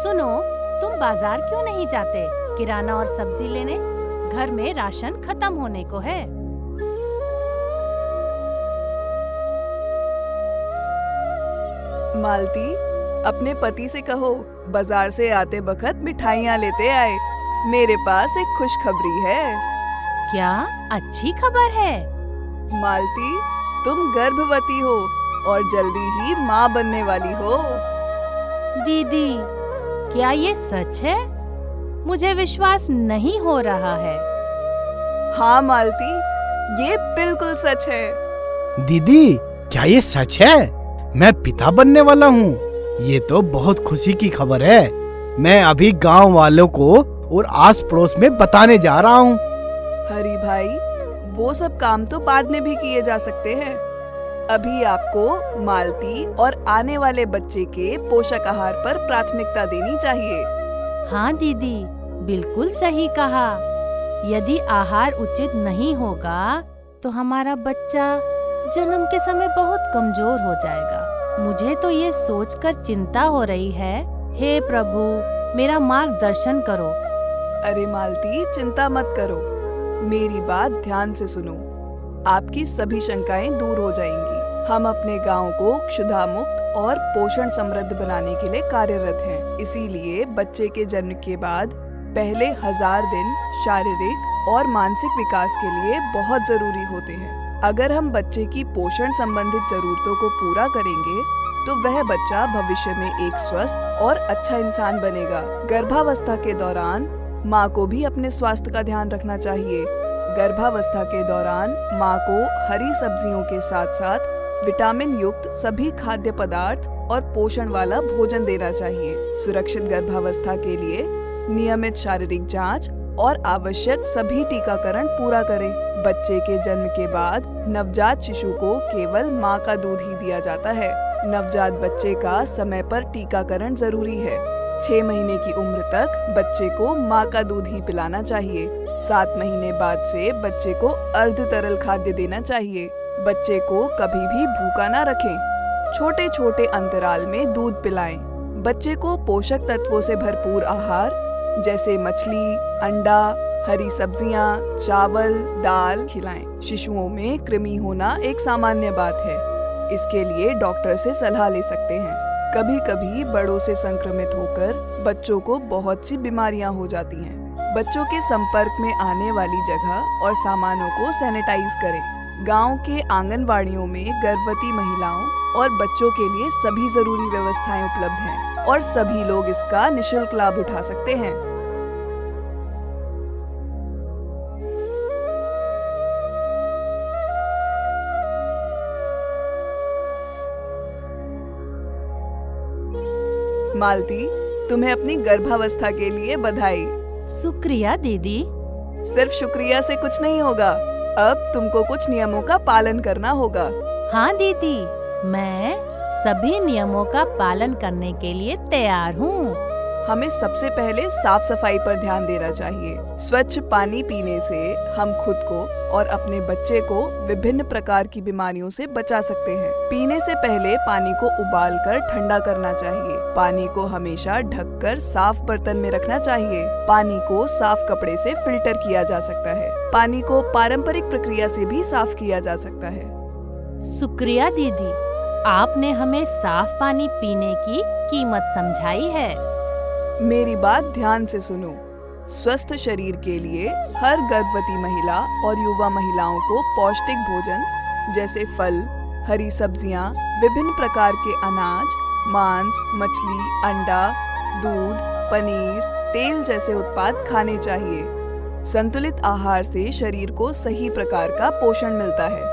सुनो, तुम बाजार क्यों नहीं जाते? किराना और सब्जी लेने? घर में राशन खत्म होने को है। मालती, अपने पति से कहो बाजार से आते बखत मिठाइयाँ लेते आए। मेरे पास एक खुशखबरी है। क्या अच्छी खबर है? मालती, तुम गर्भवती हो और जल्दी ही माँ बनने वाली हो। दीदी, क्या ये सच है? मुझे विश्वास नहीं हो रहा है। हाँ मालती, ये बिल्कुल सच है। दीदी, क्या ये सच है? मैं पिता बनने वाला हूँ। ये तो बहुत खुशी की खबर है। मैं अभी गांव वालों को और आस पड़ोस में बताने जा रहा हूँ। हरी भाई, वो सब काम तो बाद में भी किए जा सकते हैं। अभी आपको मालती और आने वाले बच्चे के पोषक आहार पर प्राथमिकता देनी चाहिए। हाँ दीदी, बिल्कुल सही कहा। यदि आहार उचित नहीं होगा तो हमारा बच्चा जन्म के समय बहुत कमजोर हो जाएगा। मुझे तो ये सोचकर चिंता हो रही है। हे प्रभु, मेरा मार्गदर्शन करो। अरे मालती, चिंता मत करो। मेरी बात ध्यान से सुनो। आपकी सभी शंकाएं दूर हो जाएंगी। हम अपने गांव को क्षुधा मुक्त और पोषण समृद्ध बनाने के लिए कार्यरत हैं। इसीलिए बच्चे के जन्म के बाद पहले 1000 दिन शारीरिक और मानसिक विकास के लिए बहुत जरूरी होते हैं। अगर हम बच्चे की पोषण संबंधित जरूरतों को पूरा करेंगे तो वह बच्चा भविष्य में एक स्वस्थ और अच्छा इंसान बनेगा। गर्भावस्था के दौरान माँ को भी अपने स्वास्थ्य का ध्यान रखना चाहिए। गर्भावस्था के दौरान माँ को हरी सब्जियों के साथ साथ विटामिन युक्त सभी खाद्य पदार्थ और पोषण वाला भोजन देना चाहिए। सुरक्षित गर्भावस्था के लिए नियमित शारीरिक जांच और आवश्यक सभी टीकाकरण पूरा करें। बच्चे के जन्म के बाद नवजात शिशु को केवल माँ का दूध ही दिया जाता है। नवजात बच्चे का समय पर टीकाकरण जरूरी है। 6 महीने की उम्र तक बच्चे को माँ का दूध ही पिलाना चाहिए। 7 महीने बाद से बच्चे को अर्ध तरल खाद्य देना चाहिए। बच्चे को कभी भी भूखा ना रखें। छोटे छोटे अंतराल में दूध पिलाएं। बच्चे को पोषक तत्वों से भरपूर आहार जैसे मछली, अंडा, हरी सब्जियां, चावल, दाल खिलाएं। शिशुओं में कृमि होना एक सामान्य बात है। इसके लिए डॉक्टर से सलाह ले सकते हैं। कभी कभी बड़ों से संक्रमित होकर बच्चों को बहुत सी बीमारियां हो जाती हैं। बच्चों के संपर्क में आने वाली जगह और सामानों को सैनिटाइज करें। गांव के आंगनवाड़ियों में गर्भवती महिलाओं और बच्चों के लिए सभी जरूरी व्यवस्थाएं उपलब्ध हैं और सभी लोग इसका निशुल्क लाभ उठा सकते हैं। मालती, तुम्हें अपनी गर्भावस्था के लिए बधाई। शुक्रिया दीदी। सिर्फ शुक्रिया से कुछ नहीं होगा। अब तुमको कुछ नियमों का पालन करना होगा। हाँ दीदी, मैं सभी नियमों का पालन करने के लिए तैयार हूँ। हमें सबसे पहले साफ सफाई पर ध्यान देना चाहिए। स्वच्छ पानी पीने से हम खुद को और अपने बच्चे को विभिन्न प्रकार की बीमारियों से बचा सकते हैं। पीने से पहले पानी को उबालकर ठंडा करना चाहिए। पानी को हमेशा ढककर साफ बर्तन में रखना चाहिए। पानी को साफ कपड़े से फिल्टर किया जा सकता है। पानी को पारंपरिक प्रक्रिया से भी साफ किया जा सकता है। शुक्रिया दीदी, आपने हमें साफ पानी पीने की कीमत समझाई है। मेरी बात ध्यान से सुनो। स्वस्थ शरीर के लिए हर गर्भवती महिला और युवा महिलाओं को पौष्टिक भोजन जैसे फल, हरी सब्जियां, विभिन्न प्रकार के अनाज, मांस, मछली, अंडा, दूध, पनीर, तेल जैसे उत्पाद खाने चाहिए। संतुलित आहार से शरीर को सही प्रकार का पोषण मिलता है।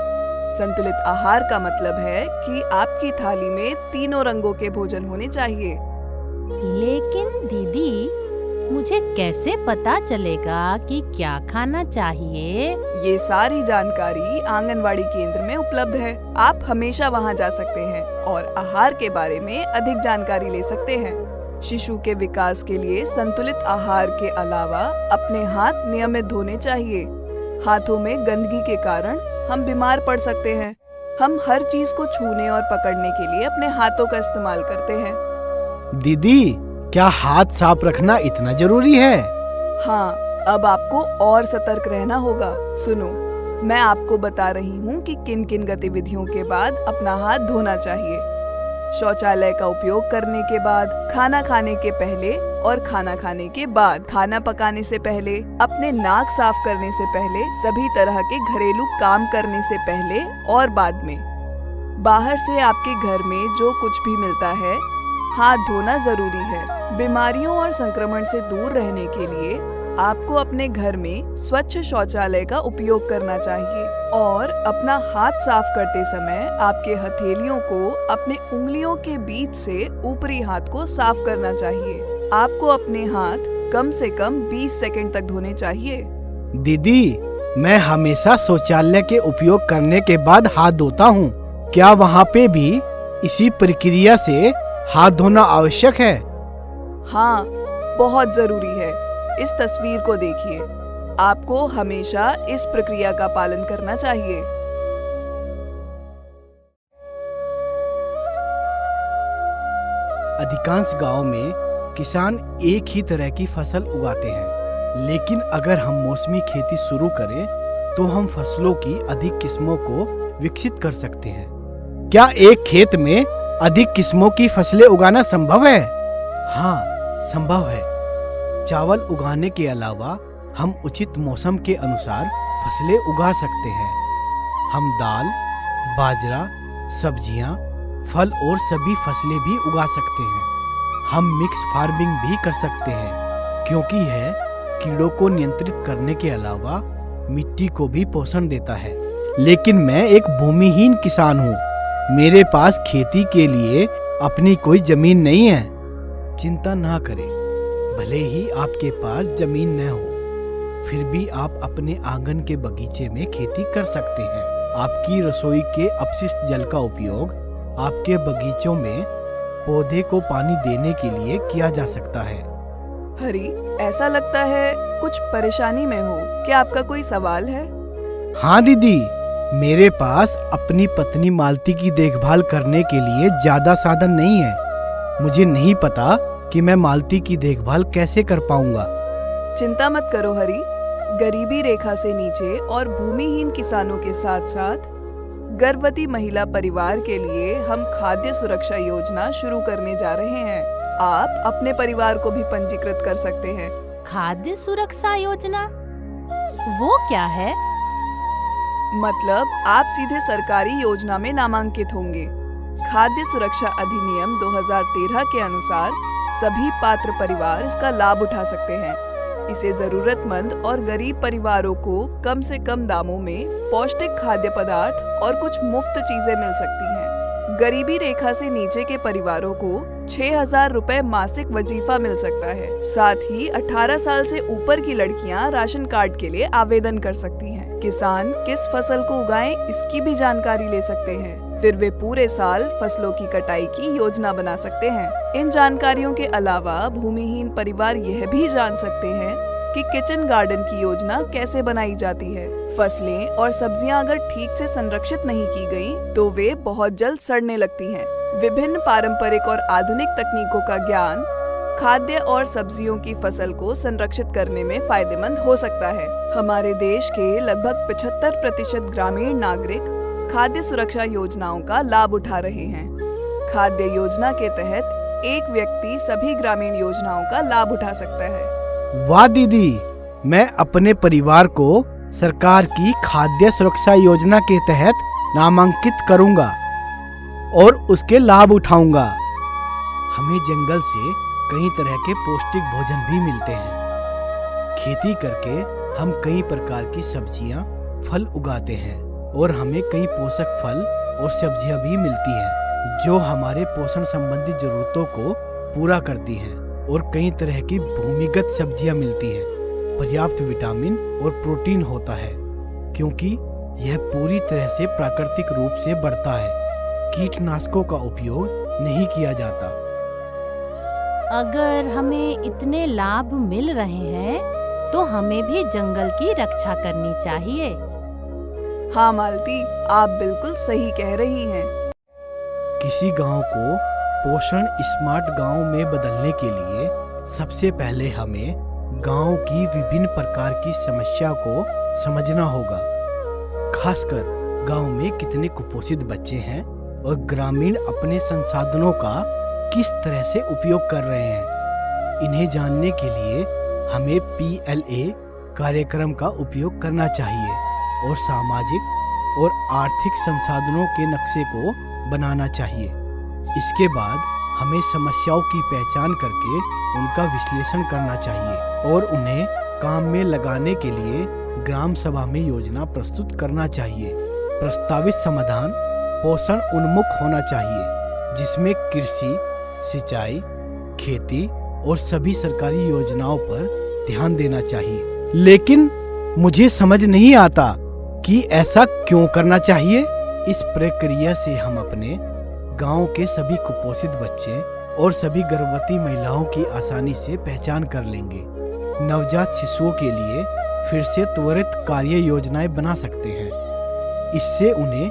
संतुलित आहार का मतलब है कि आपकी थाली में तीनों रंगों के भोजन होने चाहिए। लेकिन दीदी, मुझे कैसे पता चलेगा कि क्या खाना चाहिए? ये सारी जानकारी आंगनवाड़ी केंद्र में उपलब्ध है। आप हमेशा वहां जा सकते हैं और आहार के बारे में अधिक जानकारी ले सकते हैं। शिशु के विकास के लिए संतुलित आहार के अलावा अपने हाथ नियमित धोने चाहिए। हाथों में गंदगी के कारण हम बीमार पड़ सकते हैं। हम हर चीज को छूने और पकड़ने के लिए अपने हाथों का इस्तेमाल करते हैं। दीदी, क्या हाथ साफ रखना इतना जरूरी है? हाँ, अब आपको और सतर्क रहना होगा। सुनो, मैं आपको बता रही हूँ कि किन किन गतिविधियों के बाद अपना हाथ धोना चाहिए। शौचालय का उपयोग करने के बाद, खाना खाने के पहले और खाना खाने के बाद, खाना पकाने से पहले, अपने नाक साफ करने से पहले, सभी तरह के घरेलू काम करने से पहले और बाद में। बाहर से आपके घर में जो कुछ भी मिलता है, हाथ धोना जरूरी है। बीमारियों और संक्रमण से दूर रहने के लिए आपको अपने घर में स्वच्छ शौचालय का उपयोग करना चाहिए और अपना हाथ साफ करते समय आपके हथेलियों को अपने उंगलियों के बीच से ऊपरी हाथ को साफ करना चाहिए। आपको अपने हाथ कम से कम 20 सेकंड तक धोने चाहिए। दीदी, मैं हमेशा शौचालय के उपयोग करने के बाद हाथ धोता हूँ। क्या वहाँ पे भी इसी प्रक्रिया से हाथ धोना आवश्यक है? हाँ, बहुत जरूरी है। इस तस्वीर को देखिए। आपको हमेशा इस प्रक्रिया का पालन करना चाहिए। अधिकांश गांव में किसान एक ही तरह की फसल उगाते हैं, लेकिन अगर हम मौसमी खेती शुरू करें तो हम फसलों की अधिक किस्मों को विकसित कर सकते हैं। क्या एक खेत में अधिक किस्मों की फसलें उगाना संभव है? हाँ, संभव है। चावल उगाने के अलावा हम उचित मौसम के अनुसार फसलें उगा सकते हैं। हम दाल, बाजरा, सब्जियां, फल और सभी फसलें भी उगा सकते हैं। हम मिक्स फार्मिंग भी कर सकते हैं, क्योंकि यह कीड़ों को नियंत्रित करने के अलावा मिट्टी को भी पोषण देता है। लेकिन मैं एक भूमिहीन किसान हूँ। मेरे पास खेती के लिए अपनी कोई जमीन नहीं है। चिंता ना करें, भले ही आपके पास जमीन न हो, फिर भी आप अपने आंगन के बगीचे में खेती कर सकते हैं। आपकी रसोई के अपशिष्ट जल का उपयोग आपके बगीचों में पौधे को पानी देने के लिए किया जा सकता है। हरी, ऐसा लगता है कुछ परेशानी में हो। क्या आपका कोई सवाल है? हाँ दीदी, मेरे पास अपनी पत्नी मालती की देखभाल करने के लिए ज्यादा साधन नहीं है। मुझे नहीं पता कि मैं मालती की देखभाल कैसे कर पाऊंगा। चिंता मत करो हरी। गरीबी रेखा से नीचे और भूमिहीन किसानों के साथ साथ गर्भवती महिला परिवार के लिए हम खाद्य सुरक्षा योजना शुरू करने जा रहे हैं। आप अपने परिवार को भी पंजीकृत कर सकते हैं। खाद्य सुरक्षा योजना वो क्या है? मतलब आप सीधे सरकारी योजना में नामांकित होंगे। खाद्य सुरक्षा अधिनियम 2013 के अनुसार सभी पात्र परिवार इसका लाभ उठा सकते हैं। इसे जरूरतमंद और गरीब परिवारों को कम से कम दामों में पौष्टिक खाद्य पदार्थ और कुछ मुफ्त चीजें मिल सकती हैं। गरीबी रेखा से नीचे के परिवारों को 6,000 रुपए मासिक वजीफा मिल सकता है। साथ ही 18 साल से ऊपर की लड़कियां राशन कार्ड के लिए आवेदन कर सकती हैं। किसान किस फसल को उगाएं, इसकी भी जानकारी ले सकते हैं। फिर वे पूरे साल फसलों की कटाई की योजना बना सकते हैं। इन जानकारियों के अलावा भूमिहीन परिवार यह भी जान सकते हैं कि किचन गार्डन की योजना कैसे बनाई जाती है। फसलें और सब्जियां अगर ठीक से संरक्षित नहीं की गई, तो वे बहुत जल्द सड़ने लगती हैं। विभिन्न पारंपरिक और आधुनिक तकनीकों का ज्ञान खाद्य और सब्जियों की फसल को संरक्षित करने में फायदेमंद हो सकता है। हमारे देश के लगभग 75% ग्रामीण नागरिक खाद्य सुरक्षा योजनाओं का लाभ उठा रहे हैं। खाद्य योजना के तहत एक व्यक्ति सभी ग्रामीण योजनाओं का लाभ उठा सकता है। वाह दीदी, मैं अपने परिवार को सरकार की खाद्य सुरक्षा योजना के तहत नामांकित करूंगा और उसके लाभ उठाऊंगा। हमें जंगल से कई तरह के पौष्टिक भोजन भी मिलते हैं। खेती करके हम कई प्रकार की सब्जियां, फल उगाते हैं और हमें कई पोषक फल और सब्जियां भी मिलती हैं, जो हमारे पोषण संबंधी जरूरतों को पूरा करती हैं। और कई तरह की भूमिगत सब्जियां मिलती हैं। पर्याप्त विटामिन और प्रोटीन होता है, क्योंकि यह पूरी तरह से प्राकृतिक रूप से बढ़ता है। कीटनाशकों का उपयोग नहीं किया जाता। अगर हमें इतने लाभ मिल रहे हैं, तो हमें भी जंगल की रक्षा करनी चाहिए। हाँ मालती, आप बिल्कुल सही कह रही हैं। किसी गांव को पोषण स्मार्ट गांव में बदलने के लिए सबसे पहले हमें गांव की विभिन्न प्रकार की समस्या को समझना होगा। खासकर गांव में कितने कुपोषित बच्चे हैं और ग्रामीण अपने संसाधनों का किस तरह से उपयोग कर रहे हैं। इन्हें जानने के लिए हमें PLA कार्यक्रम का उपयोग करना चाहिए और सामाजिक और आर्थिक संसाधनों के नक्शे को बनाना चाहिए। इसके बाद हमें समस्याओं की पहचान करके उनका विश्लेषण करना चाहिए और उन्हें काम में लगाने के लिए ग्राम सभा में योजना प्रस्तुत करना चाहिए। प्रस्तावित समाधान पोषण उन्मुख होना चाहिए, जिसमें कृषि, सिंचाई, खेती और सभी सरकारी योजनाओं पर ध्यान देना चाहिए। लेकिन मुझे समझ नहीं आता कि ऐसा क्यों करना चाहिए। इस प्रक्रिया से हम अपने गांव के सभी कुपोषित बच्चे और सभी गर्भवती महिलाओं की आसानी से पहचान कर लेंगे। नवजात शिशुओं के लिए फिर से त्वरित कार्य योजनाएं बना सकते हैं। इससे उन्हें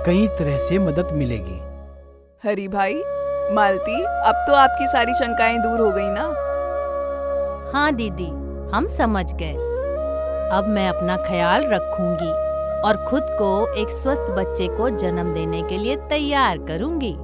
कई तरह से मदद मिलेगी। हरी भाई, मालती, अब तो आपकी सारी शंकाएं दूर हो गई ना? हाँ दीदी, हम समझ गए। अब मैं अपना ख्याल रखूंगी और खुद को एक स्वस्थ बच्चे को जन्म देने के लिए तैयार करूंगी।